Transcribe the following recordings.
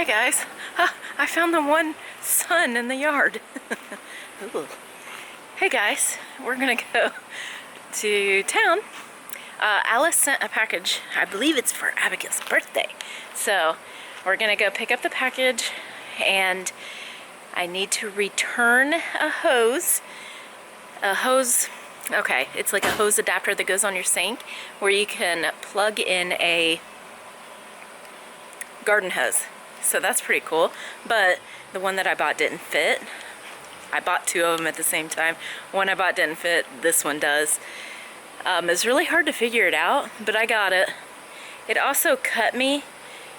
Hey guys, I found the one sun in the yard. Ooh. Hey guys, we're gonna go to town. Alice sent a package. I believe it's for Abigail's birthday. So we're gonna go pick up the package, and I need to return a hose. Okay, it's like a hose adapter that goes on your sink where you can plug in a garden hose. So that's pretty cool, but the one that I bought didn't fit. I bought two of them at the same time. One I bought didn't fit, this one does. It's really hard to figure it out, but I got it. It also cut me.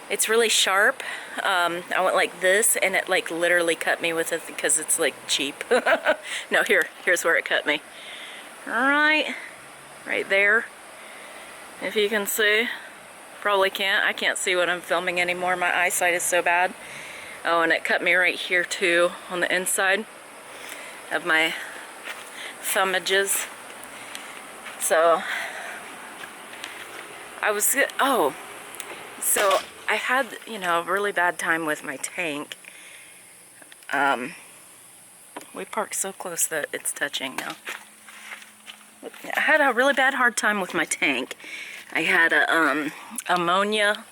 It's really sharp. I went like this, and it like literally cut me with it because it's like cheap. No, here's where it cut me. Right there. If you can see. Probably can't. I can't see what I'm filming anymore. My eyesight is so bad. Oh, and it cut me right here too, on the inside of my thumb edges. So so I had, a really bad time with my tank. We parked so close that it's touching now. I had a really hard time with my tank. I had a ammonia,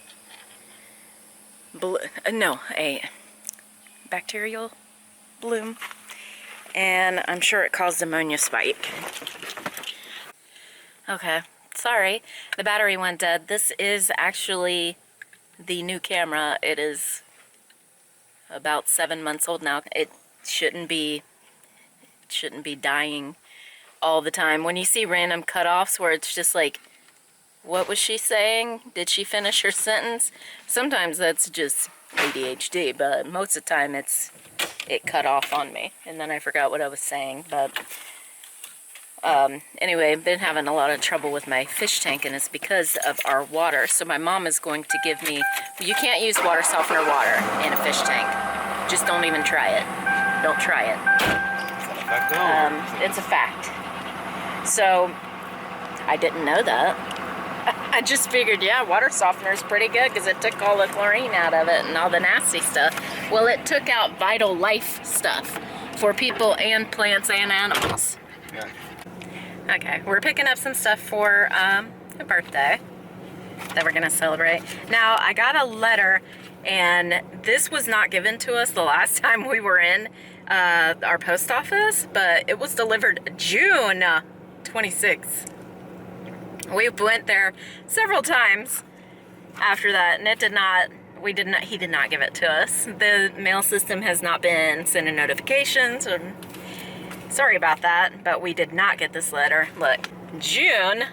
a bacterial bloom, and I'm sure it caused ammonia spike. Okay, sorry, the battery went dead. This is actually the new camera. It is about 7 months old now. It shouldn't be dying all the time. When you see random cutoffs where it's just like, what was she saying? Did she finish her sentence? Sometimes that's just ADHD, but most of the time it cut off on me, and then I forgot what I was saying. But anyway, I've been having a lot of trouble with my fish tank, and it's because of our water. So my mom is going to give me, you can't use water softener water in a fish tank. Just don't even try it. Don't try it. It's a fact. So I didn't know that. I just figured, yeah, water softener is pretty good because it took all the chlorine out of it and all the nasty stuff. Well, it took out vital life stuff for people and plants and animals. Yeah. Okay, we're picking up some stuff for a birthday that we're going to celebrate. Now, I got a letter, and this was not given to us the last time we were in our post office, but it was delivered June 26th. We went there several times after that, and he did not give it to us. The mail system has not been sending notifications, and sorry about that, but we did not get this letter. Look, June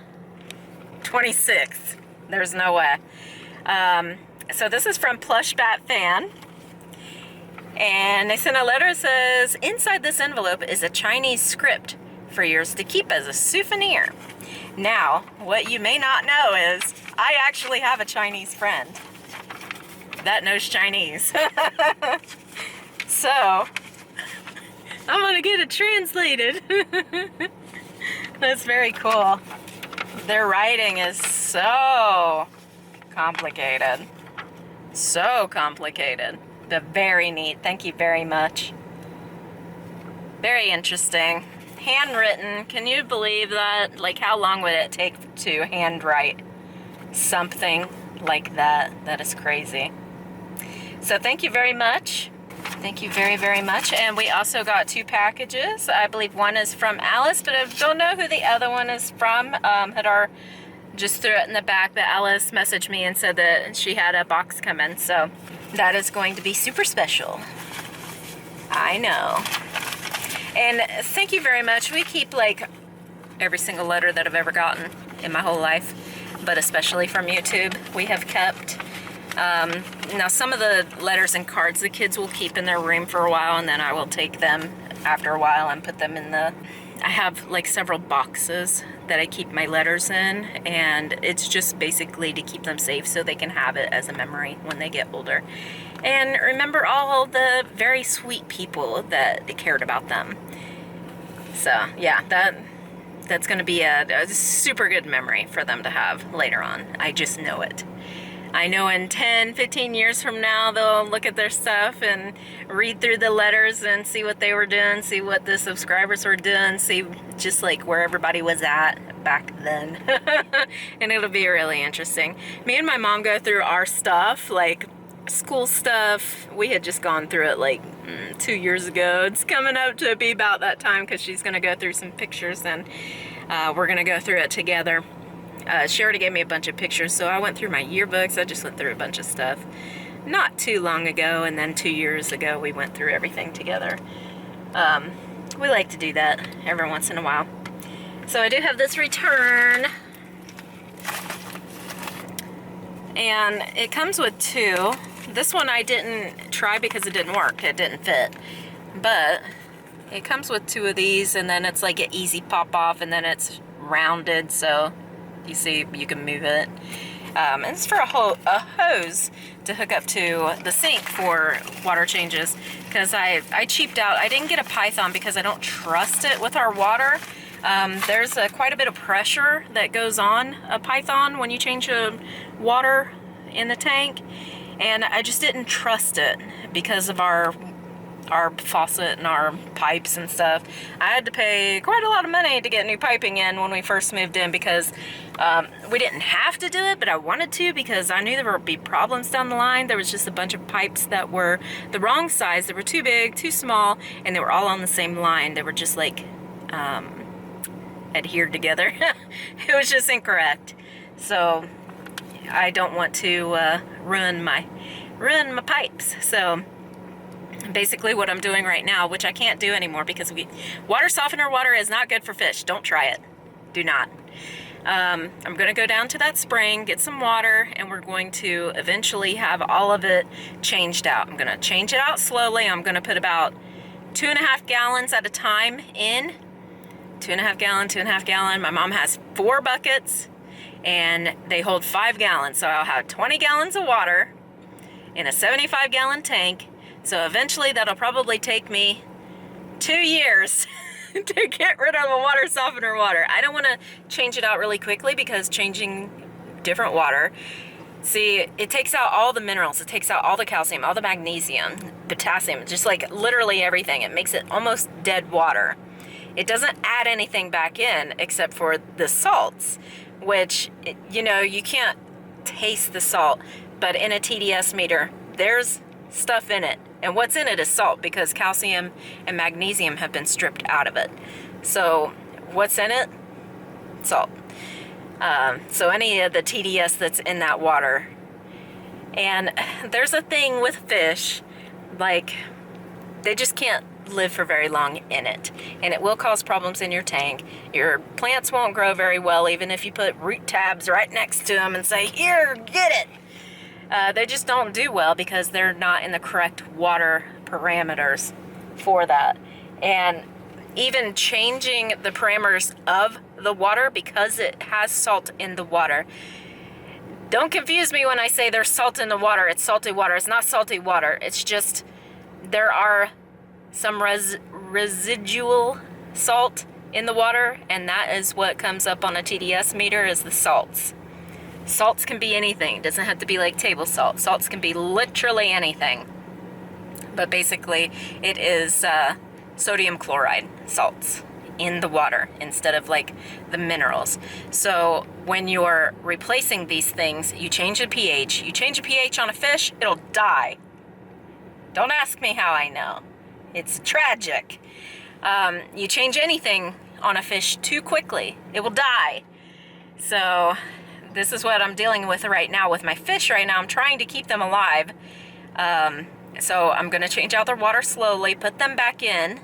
26th. There's no way. So this is from Plush Bat Fan, and they sent a letter that says, inside this envelope is a Chinese script for yours to keep as a souvenir. Now, what you may not know is I actually have a Chinese friend that knows Chinese. So, I'm gonna get it translated. That's very cool. Their writing is so complicated. So complicated. But very neat. Thank you very much. Very interesting. Handwritten. Can you believe that? Like, how long would it take to handwrite something like that? That is crazy. So thank you very much. Thank you very, very much. And we also got two packages. I believe one is from Alice, but I don't know who the other one is from. Hadar just threw it in the back, but Alice messaged me and said that she had a box coming. So that is going to be super special. I know. And thank you very much. We keep like every single letter that I've ever gotten in my whole life, but especially from YouTube, we have kept. Now some of the letters and cards the kids will keep in their room for a while, and then I will take them after a while and put them in I have like several boxes that I keep my letters in, and it's just basically to keep them safe so they can have it as a memory when they get older. And remember all the very sweet people that cared about them. So yeah, that's going to be a super good memory for them to have later on. I just know it. I know in 10, 15 years from now, they'll look at their stuff and read through the letters and see what they were doing, see what the subscribers were doing, see just like where everybody was at back then. And it'll be really interesting. Me and my mom go through our stuff, like school stuff. We had just gone through it like 2 years ago. It's coming up to be about that time because she's going to go through some pictures, and we're going to go through it together. She already gave me a bunch of pictures, so I went through my yearbooks. I just went through a bunch of stuff not too long ago, and then 2 years ago we went through everything together. We like to do that every once in a while. So I do have this return, and it comes with 2. This one I didn't try because it didn't work. It didn't fit. But it comes with 2 of these, and then it's like an easy pop off, and then it's rounded, so you see you can move it. And it's for a hose to hook up to the sink for water changes, because I cheaped out. I didn't get a Python because I don't trust it with our water. There's quite a bit of pressure that goes on a Python when you change water in the tank, and I just didn't trust it because of our faucet and our pipes and stuff. I had to pay quite a lot of money to get new piping in when we first moved in, because we didn't have to do it, but I wanted to because I knew there would be problems down the line. There was just a bunch of pipes that were the wrong size. They were too big, too small, and they were all on the same line. They were just like adhered together. It was just incorrect. So I don't want to ruin my pipes. So basically what I'm doing right now, which I can't do anymore because water softener water is not good for fish. Don't try it. Do not. I'm going to go down to that spring, get some water, and we're going to eventually have all of it changed out. I'm going to change it out slowly. I'm going to put about 2.5 gallons at a time in. 2.5 gallon, 2.5 gallon. My mom has 4 buckets, and they hold 5 gallons. So I'll have 20 gallons of water in a 75-gallon tank. So eventually that'll probably take me 2 years to get rid of a water softener water. I don't want to change it out really quickly because changing different water, see, it takes out all the minerals. It takes out all the calcium, all the magnesium, potassium, just like literally everything. It makes it almost dead water. It doesn't add anything back in except for the salts, which, you know, you can't taste the salt, but in a TDS meter, there's stuff in it. And what's in it is salt, because calcium and magnesium have been stripped out of it. So what's in it? Salt. So any of the TDS that's in that water. And there's a thing with fish, like they just can't live for very long in it. And it will cause problems in your tank. Your plants won't grow very well, even if you put root tabs right next to them and say, here, get it. They just don't do well because they're not in the correct water parameters for that. And even changing the parameters of the water because it has salt in the water. Don't confuse me when I say there's salt in the water. It's salty water. It's not salty water. It's just there are some residual salt in the water, and that is what comes up on a TDS meter is the salts. Salts can be anything. It doesn't have to be like table salt. Salts can be literally anything. But basically, it is sodium chloride salts in the water instead of like the minerals. So when you're replacing these things, you change the pH. You change the pH on a fish, it'll die. Don't ask me how I know. It's tragic. You change anything on a fish too quickly, it will die. So this is what I'm dealing with right now with my fish right now. I'm trying to keep them alive. So I'm going to change out their water slowly, put them back in,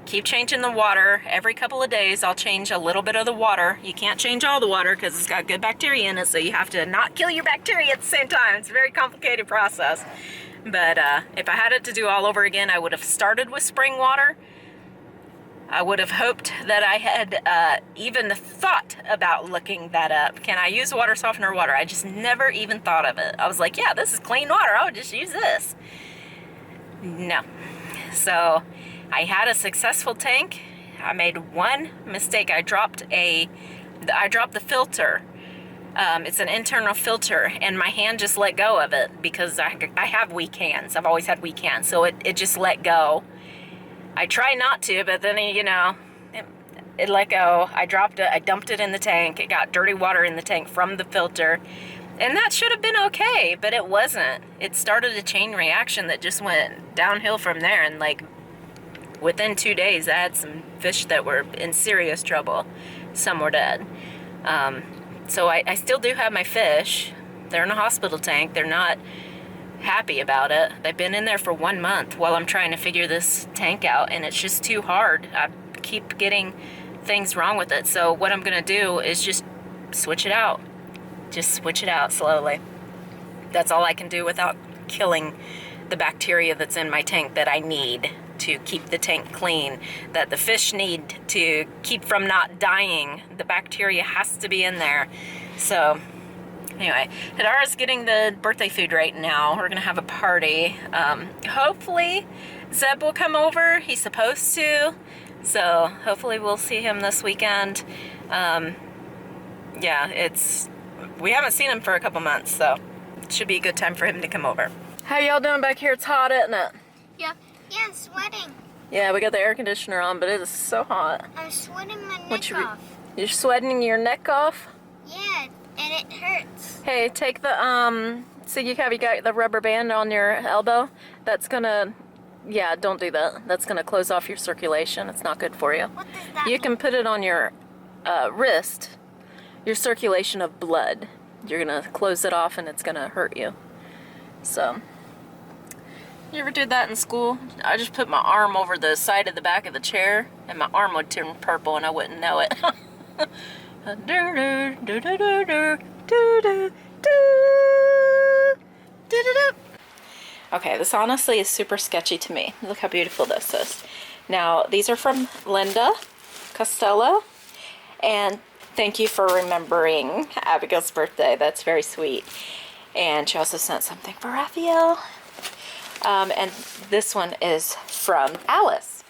keep changing the water. Every couple of days I'll change a little bit of the water. You can't change all the water because it's got good bacteria in it, so you have to not kill your bacteria at the same time. It's a very complicated process. But if I had it to do all over again, I would have started with spring water. I would have hoped that I had even thought about looking that up. Can I use water softener water? I just never even thought of it. I was like, yeah, this is clean water. I would just use this. No. So I had a successful tank. I made one mistake. I dropped the filter It's an internal filter, and my hand just let go of it because I have weak hands. I've always had weak hands, so it just let go. I try not to, but then, you know, it let go. I dropped it. I dumped it in the tank. It got dirty water in the tank from the filter, and that should have been okay, but it wasn't. It started a chain reaction that just went downhill from there, and like within 2 days, I had some fish that were in serious trouble. Some were dead. So I still do have my fish. They're in a hospital tank. They're not happy about it. They've been in there for 1 month while I'm trying to figure this tank out, and it's just too hard. I keep getting things wrong with it. So what I'm gonna do is just switch it out. Just switch it out slowly. That's all I can do without killing the bacteria that's in my tank that I need to keep the tank clean, that the fish need to keep from not dying. The bacteria has to be in there. So anyway, Hadara's getting the birthday food right now. We're gonna have a party. Hopefully Zeb will come over. He's supposed to. So hopefully we'll see him this weekend. Yeah, we haven't seen him for a couple months, so it should be a good time for him to come over. How y'all doing back here? It's hot, isn't it? Yeah. Yeah, I'm sweating. Yeah, we got the air conditioner on, but it is so hot. I'm sweating my neck off. You're sweating your neck off? Yeah, and it hurts. Hey, take the, so you got the rubber band on your elbow? That's gonna, yeah, don't do that. That's gonna close off your circulation. It's not good for you. What does that You mean? can put it on your wrist, your circulation of blood. You're gonna close it off and it's gonna hurt you. So, you ever did that in school? I just put my arm over the side of the back of the chair and my arm would turn purple and I wouldn't know it. Okay, this honestly is super sketchy to me. Look how beautiful this is. Now, these are from Linda Costello, and thank you for remembering Abigail's birthday. That's very sweet. And she also sent something for Rafael. And this one is from Alice.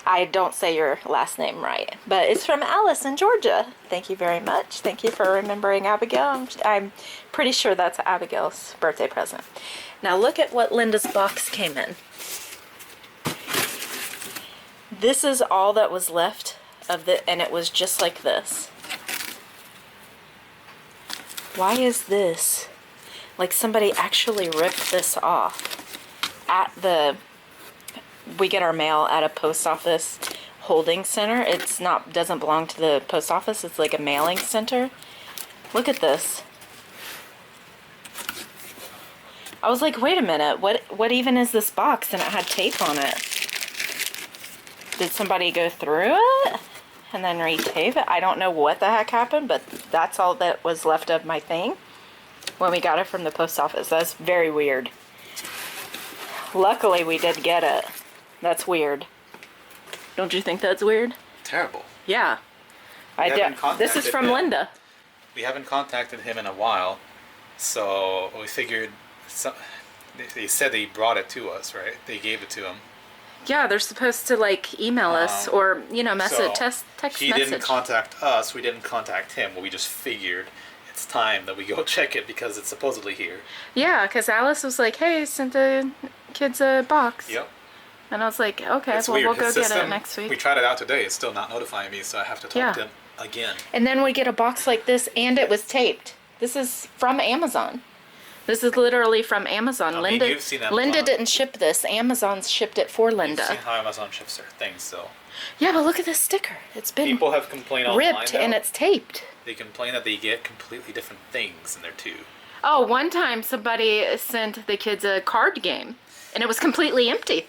I don't say your last name right, but it's from Alice in Georgia. Thank you very much. Thank you for remembering Abigail. I'm pretty sure that's Abigail's birthday present. Now look at what Linda's box came in. This is all that was left of and it was just like this. Why is this? Like somebody actually ripped this off. We get our mail at a post office holding center. Doesn't belong to the post office. It's like a mailing center. Look at this. I was like, wait a minute, what even is this box? And it had tape on it. Did somebody go through it and then re-tape it? I don't know what the heck happened, but that's all that was left of my thing when we got it from the post office. That's very weird. Luckily, we did get it. That's weird. Don't you think that's weird? Terrible. Yeah. This is from Linda. We haven't contacted him in a while, so we figured. They said they brought it to us, right? They gave it to him. Yeah, they're supposed to like email us or text message. He didn't contact us. We didn't contact him. Well, we just figured it's time that we go check it because it's supposedly here. Yeah, because Alice was like, "Hey, sent the kids a box." Yep. And I was like, "Okay, it's well, weird. we'll go His get it next week." We tried it out today. It's still not notifying me, so I have to talk to him again. And then we get a box like this, and it was taped. This is from Amazon. This is literally from Amazon. You've seen that Linda didn't ship this. Amazon shipped it for Linda. You've seen how Amazon ships their things, so. Yeah, but look at this sticker. It's been people have complained online, ripped and it's taped. They complain that they get completely different things in there too. Oh, one time somebody sent the kids a card game, and it was completely empty.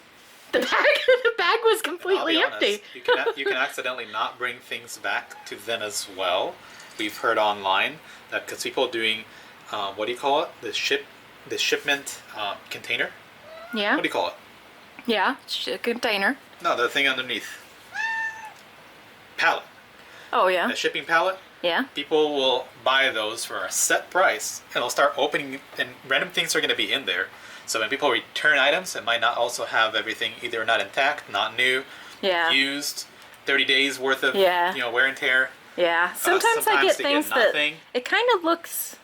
The bag was completely empty. You can accidentally not bring things back to them as well. We've heard online that because people are doing, what do you call it? The shipment container. Yeah. What do you call it? Yeah, container. No, the thing underneath. Pallet. Oh yeah. The shipping pallet. Yeah. People will buy those for a set price, and they'll start opening, and random things are going to be in there. So when people return items, it might not also have everything either not intact, not new, yeah, used, 30 days worth of yeah, wear and tear. Yeah, sometimes I get they things that nothing. it kind of looks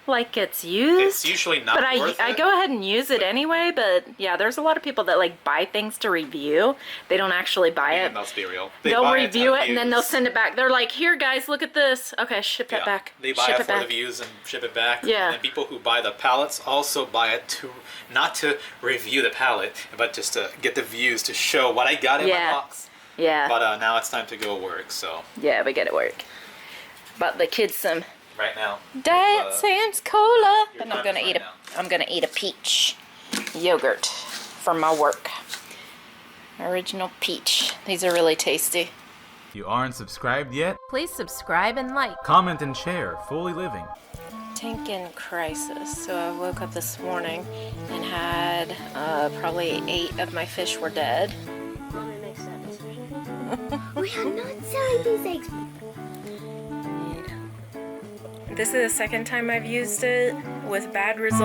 like it's used. It's usually not but worth I it. go ahead and use it anyway. But yeah, there's a lot of people that like buy things to review. They don't actually buy it. Let's be real. They'll review it and then they'll views. send it back. They're like, "Here, guys, look at this. Okay, ship that back. They buy ship it for the views and ship it back. Yeah. And then people who buy the pallets also buy it to not to review the pallet, but just to get the views to show what I got in my box. Yeah. But now it's time to go work. So Yeah, we get to work. Bought the kids some right now. Diet Sans Cola, your and I'm time gonna is eat right a I'm gonna eat a peach yogurt for my work. Original peach. These are really tasty. If you aren't subscribed yet, Please subscribe and like. comment and share FoolyLiving. Tank in crisis. So I woke up this morning and had probably 8 of my fish were dead. Mommy makes that decision. We are not selling these eggs. This is the second time I've used it with bad results.